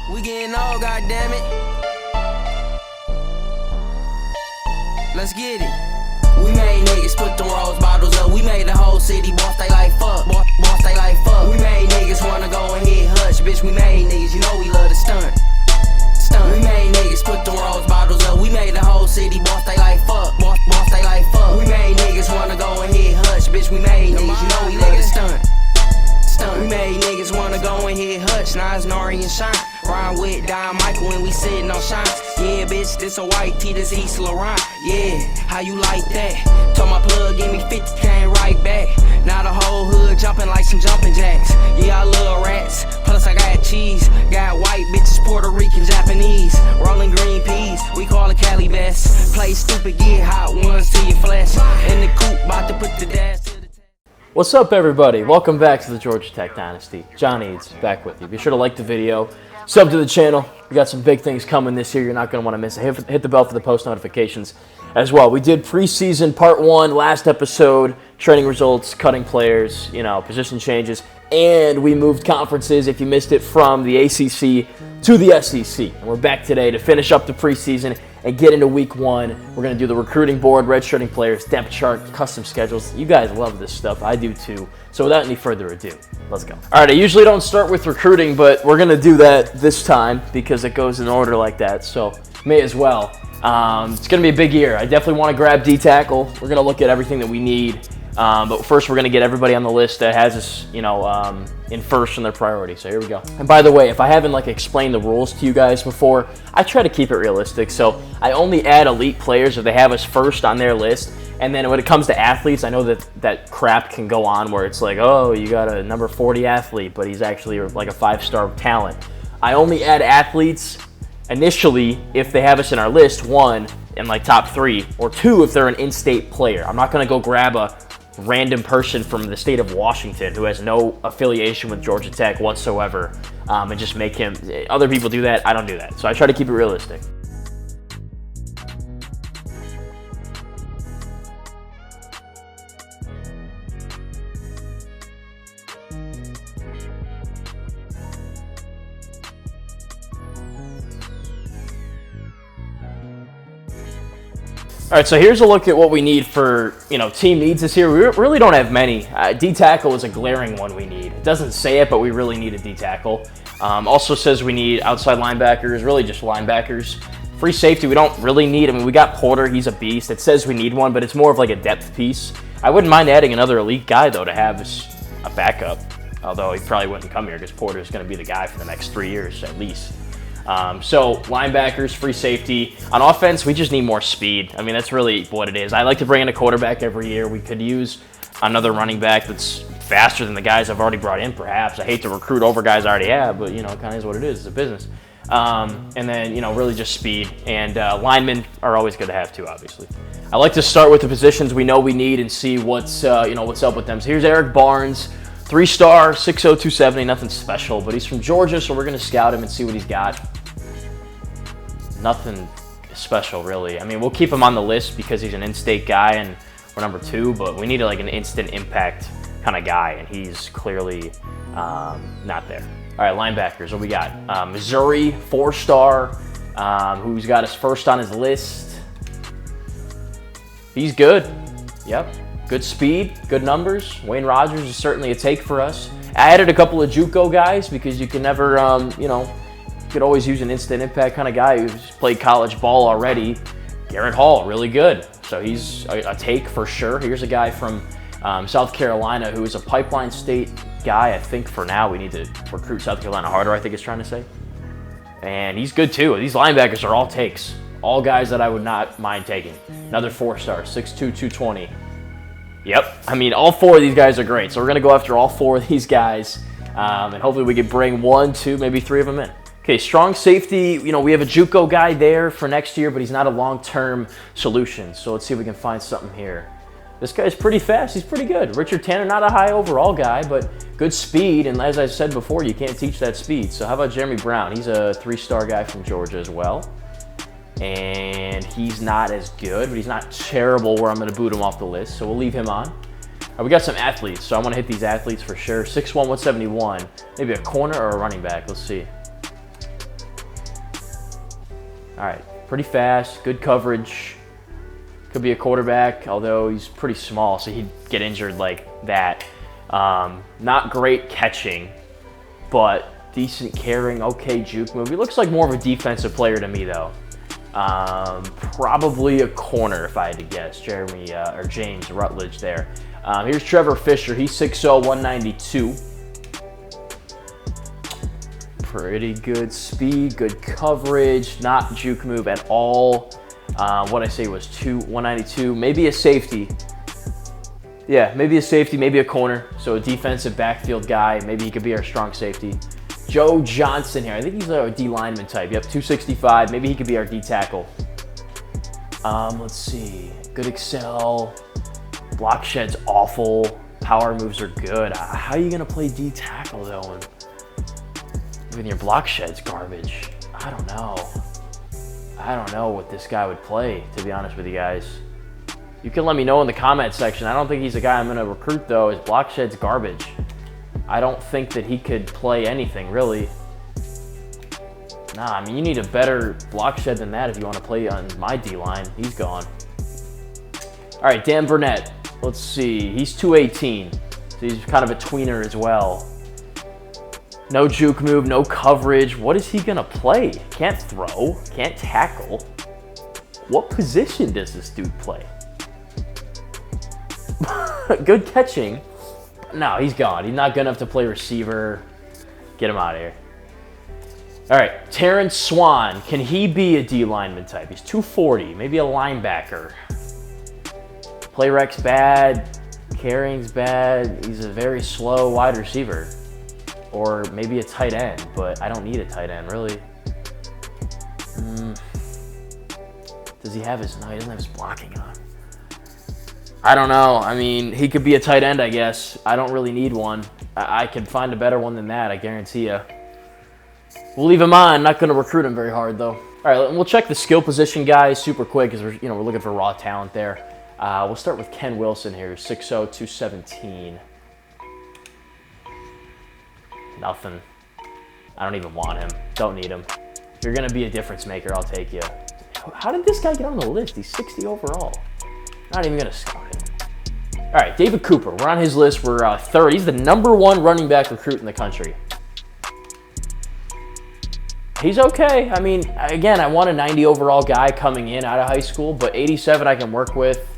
We getting old, goddammit. Let's get it. We made niggas put them rose bottles up. We made the whole city boss they like fuck. Boss they like fuck. We made niggas wanna go and hit hush. Bitch, we made niggas, you know we love to stunt. We made niggas put them rose bottles up. We made the whole city boss they like fuck. Boss they like fuck. We made niggas wanna go and hit hush. Bitch, we made niggas, you know we love to stunt. We made niggas wanna go and hit hush. Nas, Nori, and Shine. Rhyme with Don Michael when we sitting on shine. Yeah, bitch, this a white tee, this East Laurent. Yeah, how you like that? Told my plug, give me 50, came right back. Now the whole hood jumping like some jumping jacks. Yeah, I love rats, plus I got cheese. Got white bitches, Puerto Rican, Japanese. Rolling green peas, we call it Cali best. Play stupid, get hot ones to your flesh. In the coupe, about to put the dash to the... What's up, everybody? Welcome back to the Georgia Tech Dynasty. John Eads back with you. Be sure to like the video, sub to the channel. We got some big things coming this year. You're not going to want to miss it. Hit the bell for the post notifications as well. We did preseason part 1 last episode, training results, cutting players, position changes, and we moved conferences, if you missed it, from the ACC to the SEC. And we're back today to finish up the preseason and get into week 1. We're going to do the recruiting board, redshirting players, depth chart, custom schedules. You guys love this stuff. I do too. So without any further ado, let's go. All right, I usually don't start with recruiting, but we're going to do that this time because it goes in order like that. So may as well. It's going to be a big year. I definitely want to grab D-tackle. We're going to look at everything that we need. But first, we're going to get everybody on the list that has us, in first in their priority. So here we go. And by the way, if I haven't explained the rules to you guys before, I try to keep it realistic. So I only add elite players if they have us first on their list. And then when it comes to athletes, I know that crap can go on where it's like, oh, you got a number 40 athlete, but he's actually like a 5-star talent. I only add athletes initially if they have us in our list, 1, in top 3, or 2 if they're an in-state player. I'm not going to go grab a random person from the state of Washington who has no affiliation with Georgia Tech whatsoever and just make him. Other people do that. I don't do that. So I try to keep it realistic. All right, so here's a look at what we need for, team needs this year. We really don't have many. D-tackle is a glaring one we need. It doesn't say it, but we really need a D-tackle. Also says we need outside linebackers, really just linebackers. Free safety, we don't really need. We got Porter. He's a beast. It says we need one, but it's more of a depth piece. I wouldn't mind adding another elite guy, though, to have as a backup, although he probably wouldn't come here because Porter's going to be the guy for the next 3 years at least. So linebackers, free safety. On offense, we just need more speed. That's really what it is. I like to bring in a quarterback every year. We could use another running back that's faster than the guys I've already brought in, perhaps. I hate to recruit over guys I already have, but, it kind of is what it is. It's a business. And then, really just speed. And linemen are always good to have, too, obviously. I like to start with the positions we know we need and see what's up with them. So here's Eric Barnes. 3-star, 6'0", 270, nothing special, but he's from Georgia, so we're going to scout him and see what he's got. Nothing special, really. We'll keep him on the list because he's an in-state guy and we're number 2, but we need an instant impact kind of guy, and he's clearly not there. All right, linebackers, what we got? Missouri, 4-star, who's got us first on his list. He's good. Yep. Good speed, good numbers. Wayne Rogers is certainly a take for us. I added a couple of JUCO guys because you can never, you could always use an instant impact kind of guy who's played college ball already. Garrett Hall, really good. So he's a take for sure. Here's a guy from South Carolina who is a Pipeline State guy. I think for now we need to recruit South Carolina harder, I think it's trying to say. And he's good too. These linebackers are all takes. All guys that I would not mind taking. Another 4-star, 6'2", 220. Yep, all 4 of these guys are great. So we're going to go after all 4 of these guys, and hopefully we can bring 1, 2, maybe 3 of them in. Okay, strong safety. We have a JUCO guy there for next year, but he's not a long-term solution. So let's see if we can find something here. This guy's pretty fast. He's pretty good. Richard Tanner, not a high overall guy, but good speed. And as I said before, you can't teach that speed. So how about Jeremy Brown? He's a 3-star guy from Georgia as well. And he's not as good, but he's not terrible where I'm going to boot him off the list. So we'll leave him on. We got some athletes, so I want to hit these athletes for sure. 6'1", 171. Maybe a corner or a running back. Let's see. All right, pretty fast, good coverage. Could be a quarterback, although he's pretty small, so he'd get injured like that. Not great catching, but decent carrying, okay juke move. He looks like more of a defensive player to me, though. Probably a corner, if I had to guess. James Rutledge there. Here's Trevor Fisher. He's 6'0", 192. Pretty good speed, good coverage, not juke move at all. What I say was 192, maybe a safety. Yeah, maybe a safety, maybe a corner. So a defensive backfield guy. Maybe he could be our strong safety. Joe Johnson here. I think he's a D lineman type. Yep, 265. Maybe he could be our D tackle. Let's see. Good excel. Block shed's awful. Power moves are good. How are you gonna play D tackle though? When your block shed's garbage. I don't know. I don't know what this guy would play, to be honest with you guys. You can let me know in the comment section. I don't think he's a guy I'm gonna recruit though. His block shed's garbage. I don't think that he could play anything, really. Nah, I mean, you need a better block shed than that if you want to play on my D-line. He's gone. All right, Dan Burnett. Let's see. He's 218. So he's kind of a tweener as well. No juke move, no coverage. What is he going to play? Can't throw, can't tackle. What position does this dude play? Good catching. No, he's gone. He's not good enough to play receiver. Get him out of here. All right, Terrence Swan. Can he be a D lineman type? He's 240, maybe a linebacker. Play rec's bad, carrying's bad. He's a very slow wide receiver. Or maybe a tight end, but I don't need a tight end, really. Does he have his, no, he doesn't have his blocking on. I don't know. I mean, he could be a tight end, I guess. I don't really need one. I can find a better one than that, I guarantee you. We'll leave him on. Not going to recruit him very hard, though. All right, we'll check the skill position guys super quick because we're looking for raw talent there. We'll start with Ken Wilson here, 6'0", 217. Nothing. I don't even want him. Don't need him. If you're going to be a difference maker, I'll take you. How did this guy get on the list? He's 60 overall. Not even going to scout him. All right, David Cooper. We're on his list. We're third. He's the #1 running back recruit in the country. He's okay. I mean, again, I want a 90 overall guy coming in out of high school, but 87 I can work with.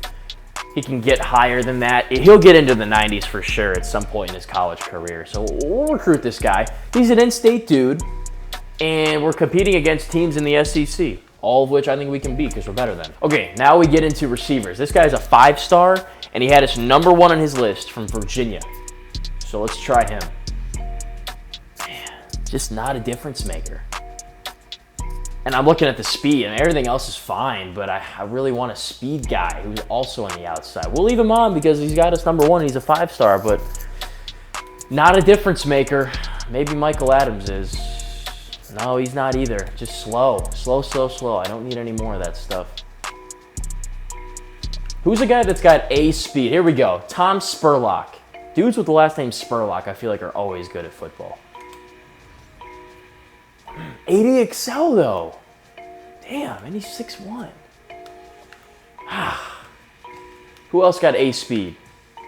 He can get higher than that. He'll get into the 90s for sure at some point in his college career. So we'll recruit this guy. He's an in-state dude, and we're competing against teams in the SEC, all of which I think we can beat because we're better than. Okay, now we get into receivers. This guy's a 5-star, and he had us #1 on his list from Virginia. So let's try him. Man, just not a difference maker. And I'm looking at the speed, and everything else is fine, but I really want a speed guy who's also on the outside. We'll leave him on because he's got us #1, and he's a 5-star, but not a difference maker. Maybe Michael Adams is. No, he's not either. Just slow. Slow, slow, slow. I don't need any more of that stuff. Who's a guy that's got A speed? Here we go. Tom Spurlock. Dudes with the last name Spurlock, I feel like, are always good at football. 80 Excel, though. Damn, and he's 6'1". Who else got A speed?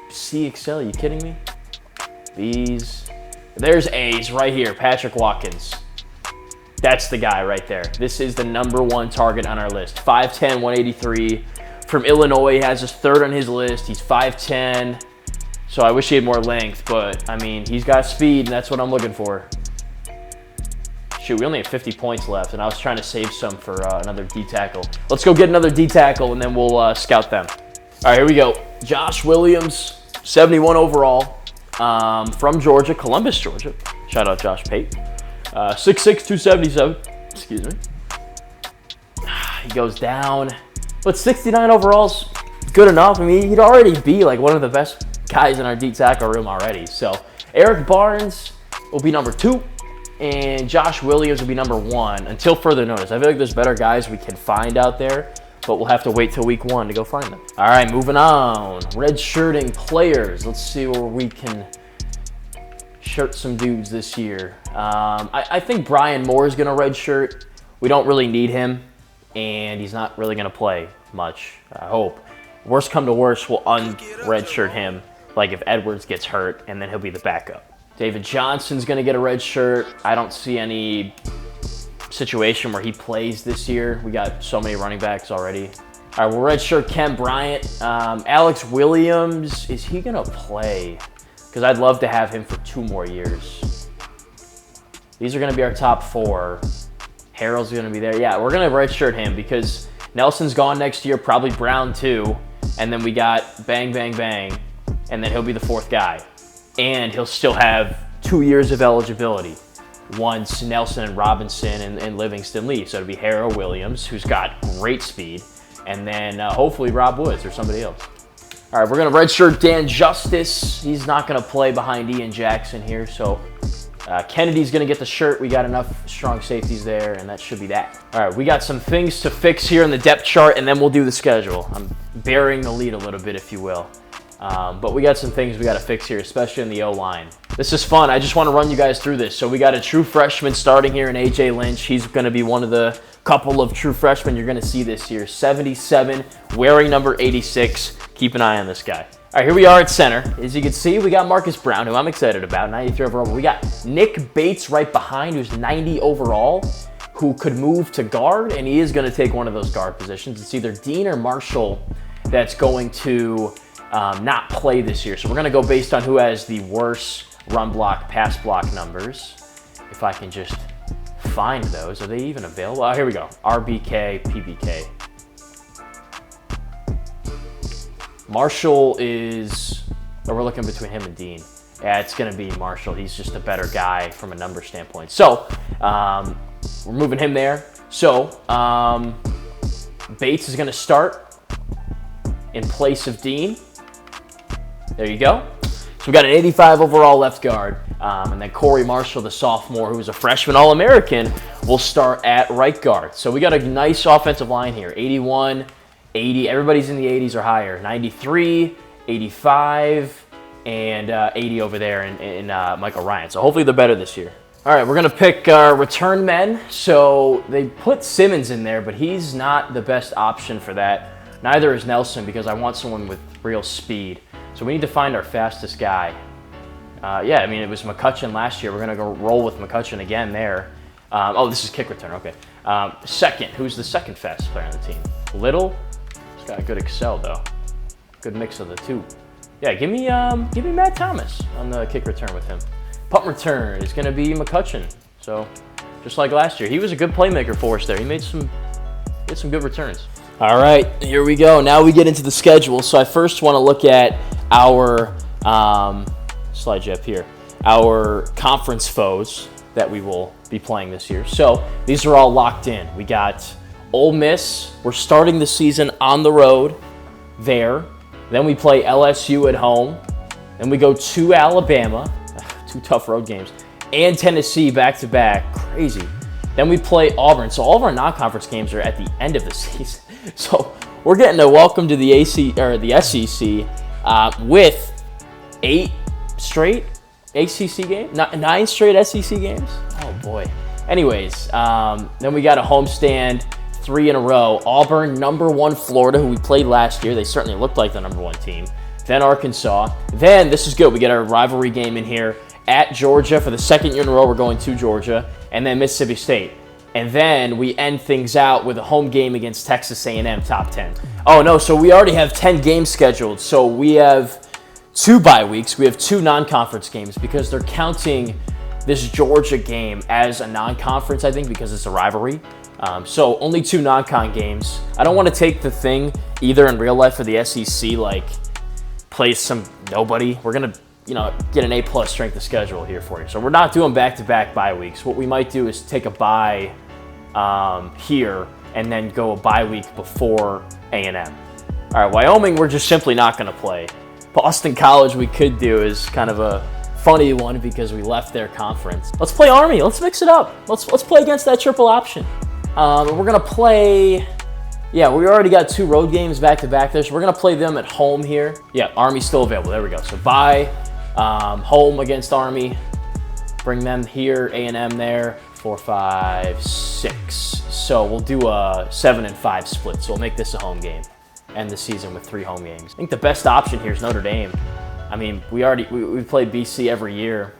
C Excel, you kidding me? B's. There's A's right here. Patrick Watkins. That's the guy right there. This is the #1 target on our list. 5'10", 183. From Illinois, he has us 3rd on his list. He's 5'10". So I wish he had more length, but I mean, he's got speed, and that's what I'm looking for. Shoot, we only have 50 points left, and I was trying to save some for another D tackle. Let's go get another D tackle, and then we'll scout them. All right, here we go. Josh Williams, 71 overall, from Georgia, Columbus, Georgia. Shout out Josh Pate. 6'6", 277. Excuse me. He goes down, but 69 overall's good enough. I mean, he'd already be like one of the best guys in our D tackle room already. So Eric Barnes will be #2. And Josh Williams will be #1 until further notice. I feel like there's better guys we can find out there, but we'll have to wait till week 1 to go find them. All right, moving on. Redshirting players. Let's see where we can shirt some dudes this year. I think Brian Moore is going to redshirt. We don't really need him. and he's not really going to play much, I hope. Worst come to worst, we'll un-redshirt him, like if Edwards gets hurt, and then he'll be the backup. David Johnson's going to get a red shirt. I don't see any situation where he plays this year. We got so many running backs already. All right, we'll redshirt Ken Bryant. Alex Williams, is he going to play? Because I'd love to have him for 2 more years. These are going to be our top 4. Harrell's going to be there. Yeah, we're going to redshirt him because Nelson's gone next year, probably Brown too. And then we got bang, bang, bang. And then he'll be the 4th guy. And he'll still have 2 years of eligibility once Nelson and Robinson and Livingston leave. So it'll be Harrell Williams, who's got great speed. And then hopefully Rob Woods or somebody else. All right, we're going to redshirt Dan Justice. He's not going to play behind Ian Jackson here. So Kennedy's going to get the shirt. We got enough strong safeties there, and that should be that. All right, we got some things to fix here in the depth chart, and then we'll do the schedule. I'm burying the lead a little bit, if you will. But we got some things we got to fix here, especially in the O-line. This is fun. I just want to run you guys through this. So we got a true freshman starting here in A.J. Lynch. He's going to be one of the couple of true freshmen you're going to see this year. 77, wearing number 86. Keep an eye on this guy. All right, here we are at center. As you can see, we got Marcus Brown, who I'm excited about, 93 overall. We got Nick Bates right behind, who's 90 overall, who could move to guard, and he is going to take one of those guard positions. It's either Dean or Marshall that's going to not play this year. So we're going to go based on who has the worst run block, pass block numbers. If I can just find those. Are they even available? Oh, here we go. RBK, PBK. Marshall is, we're looking between him and Dean. Yeah, it's going to be Marshall. He's just a better guy from a number standpoint. So we're moving him there. So Bates is going to start in place of Dean. There you go. So we got an 85 overall left guard. And then Corey Marshall, the sophomore, who's a freshman All-American, will start at right guard. So we got a nice offensive line here. 81, 80. Everybody's in the 80s or higher. 93, 85, and 80 over there in Michael Ryan. So hopefully they're better this year. All right, we're going to pick return men. So they put Simmons in there, but he's not the best option for that. Neither is Nelson because I want someone with real speed. So we need to find our fastest guy. Yeah, I mean, it was McCutcheon last year. We're going to go roll with McCutcheon again there. Oh, this is kick return. Okay. Second, who's the second fastest player on the team? Little. He's got a good Excel, though. Good mix of the two. Yeah, give me Matt Thomas on the kick return with him. Punt return is going to be McCutcheon. So just like last year, he was a good playmaker for us there. He made some good returns. All right, here we go. Now we get into the schedule. So I first want to look at our slide you up here, our conference foes that we will be playing this year. So these are all locked in. We got Ole Miss. We're starting the season on the road there. Then we play LSU at home. Then we go to Alabama. 2 tough road games. And Tennessee back-to-back. Crazy. Then we play Auburn. So all of our non-conference games are at the end of the season. So we're getting a welcome to the SEC with 8 straight ACC games, 9 straight SEC games. Oh boy. Anyways, then we got a homestand, 3 in a row. Auburn, #1 Florida, who we played last year. They certainly looked like the #1 team. Then Arkansas. Then this is good. We get our rivalry game in here at Georgia for the 2nd year in a row. We're going to Georgia, and then Mississippi State. And then we end things out with a home game against Texas A&M, top 10. Oh no, so we already have 10 games scheduled. So we have 2 bye weeks. We have 2 non-conference games because they're counting this Georgia game as a non-conference, I think, because it's a rivalry. So only 2 non-con games. I don't want to take the thing either in real life for the SEC, like play some nobody. We're going to, get an A+ strength of schedule here for you. So we're not doing back-to-back bye weeks. What we might do is take a bye here and then go a bye week before A&M. All right, Wyoming, we're just simply not going to play. Boston College we could do is kind of a funny one because we left their conference. Let's play Army. Let's mix it up. Let's play against that triple option. We're going to play... Yeah, we already got 2 road games back-to-back there, so we're going to play them at home here. Yeah, Army's still available. There we go. So bye, home against Army. Bring them here, A&M there. 4, 5, 6. So we'll do a 7 and 5 split. So we'll make this a home game. End the season with 3 home games. I think the best option here is Notre Dame. I mean, we played BC every year.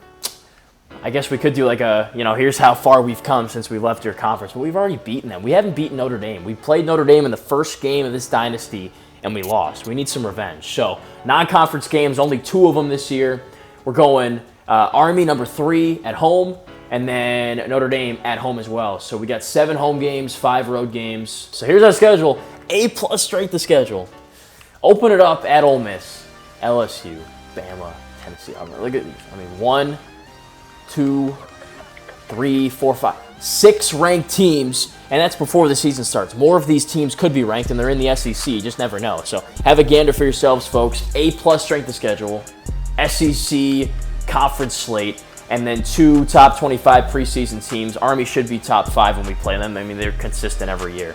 I guess we could do like a, here's how far we've come since we left your conference. But we've already beaten them. We haven't beaten Notre Dame. We played Notre Dame in the first game of this dynasty, and we lost. We need some revenge. So non-conference games, only 2 of them this year. We're going Army number 3 at home, and then Notre Dame at home as well. So we got 7 home games, 5 road games. So here's our schedule. A+ strength of schedule. Open it up at Ole Miss, LSU, Bama, Tennessee. Look at these. I mean, 1, 2, 3, 4, 5, 6 ranked teams, and that's before the season starts. More of these teams could be ranked, and they're in the SEC. You just never know. So have a gander for yourselves, folks. A+ strength of schedule, SEC conference slate, and then 2 top 25 preseason teams. Army should be top 5 when we play them. I mean, they're consistent every year.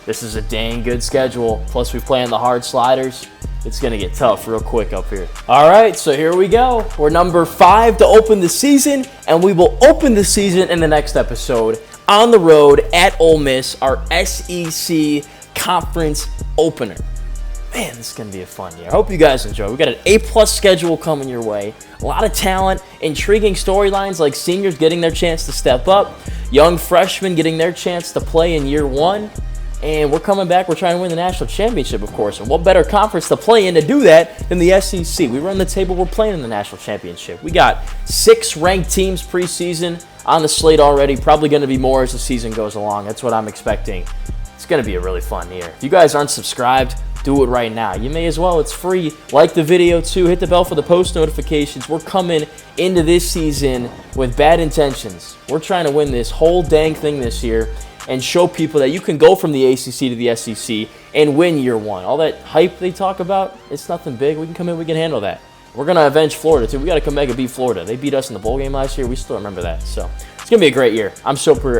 This is a dang good schedule. Plus, we play in the hard sliders. It's going to get tough real quick up here. All right, so here we go. We're number 5 to open the season, and we will open the season in the next episode on the road at Ole Miss, our SEC conference opener. Man, this is going to be a fun year. I hope you guys enjoy. We got an A+ schedule coming your way. A lot of talent, intriguing storylines like seniors getting their chance to step up, young freshmen getting their chance to play in year 1. And we're coming back. We're trying to win the national championship, of course. And what better conference to play in to do that than the SEC? We run the table. We're playing in the national championship. We got 6 ranked teams preseason on the slate already. Probably going to be more as the season goes along. That's what I'm expecting. It's going to be a really fun year. If you guys aren't subscribed, do it right now. You may as well. It's free. Like the video, too. Hit the bell for the post notifications. We're coming into this season with bad intentions. We're trying to win this whole dang thing this year and show people that you can go from the ACC to the SEC and win year 1. All that hype they talk about, it's nothing big. We can come in, we can handle that. We're going to avenge Florida, too. We got to come back and beat Florida. They beat us in the bowl game last year. We still remember that. So it's going to be a great year. I'm super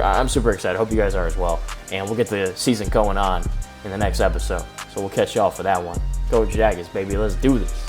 excited. Hope you guys are as well. And we'll get the season going on in the next episode. So we'll catch y'all for that one. Go Jackets, baby. Let's do this.